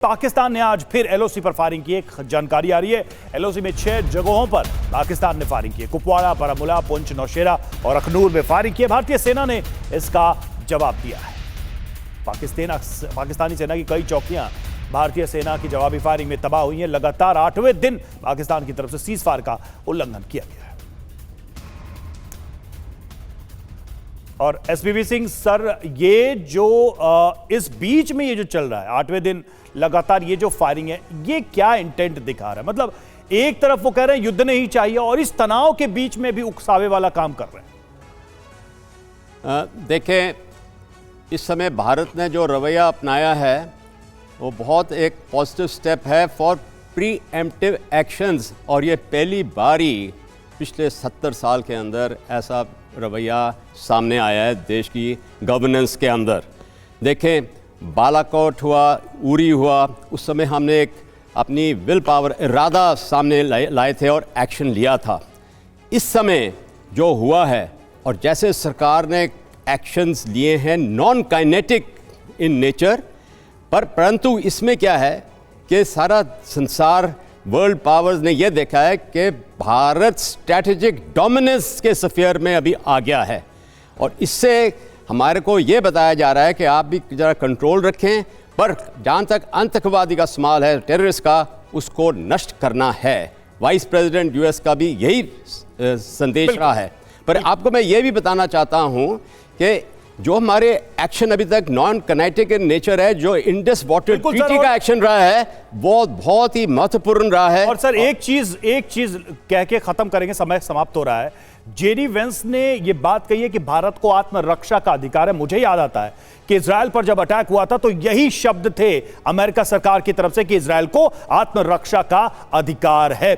पाकिस्तान ने आज फिर एलओसी पर फायरिंग की। एक जानकारी आ रही है, एलओसी में 6 जगहों पर पाकिस्तान ने फायरिंग की। कुपवाड़ा, बारामूला, पुंछ, नौशेरा और अखनूर में फायरिंग की। भारतीय सेना ने इसका जवाब दिया है। पाकिस्तानी सेना की कई चौकियां भारतीय सेना की जवाबी फायरिंग में तबाह हुई हैं। लगातार 8वें दिन पाकिस्तान की तरफ से सीज फायर का उल्लंघन किया गया है। और एसपीबी सिंह सर, ये जो इस बीच में ये जो चल रहा है 8वें दिन लगातार ये जो फायरिंग है, ये क्या इंटेंट दिखा रहा है? मतलब एक तरफ वो कह रहे हैं युद्ध नहीं चाहिए और इस तनाव के बीच में भी उकसावे वाला काम कर रहे हैं। देखें, इस समय भारत ने जो रवैया अपनाया है वो बहुत एक पॉजिटिव स्टेप है फॉर प्री एम्प्टिव एक्शंस। और ये पहली बारी पिछले 70 साल के अंदर ऐसा रवैया सामने आया है देश की गवर्नेंस के अंदर। देखें, बालाकोट हुआ, उरी हुआ, उस समय हमने एक अपनी विल पावर, इरादा सामने लाए थे और एक्शन लिया था। इस समय जो हुआ है और जैसे सरकार ने एक्शंस लिए हैं नॉन काइनेटिक इन नेचर, परंतु इसमें क्या है कि सारा संसार, वर्ल्ड पावर्स ने यह देखा है कि भारत स्ट्रैटेजिक डोमिनेंस के स्फीयर में अभी आ गया है। और इससे हमारे को यह बताया जा रहा है कि आप भी जरा कंट्रोल रखें, पर जहाँ तक आतंकवादी का सवाल है, टेररिस्ट का, उसको नष्ट करना है। वाइस प्रेसिडेंट यूएस का भी यही संदेश रहा है। पर आपको मैं ये भी बताना चाहता हूँ कि जो हमारे एक्शन अभी तक नॉन कनेटिक इन नेचर है, जो इंडस वाटर ट्रीटी का एक्शन रहा है, वो बहुत ही महत्वपूर्ण रहा है। और सर एक चीज कह के खत्म करेंगे, समय समाप्त हो रहा है। जेडी वेंस ने यह बात कही है कि भारत को आत्मरक्षा का अधिकार है। मुझे याद आता है कि इजराइल पर जब अटैक हुआ था तो यही शब्द थे अमेरिका सरकार की तरफ से कि इजराइल को आत्मरक्षा का अधिकार है।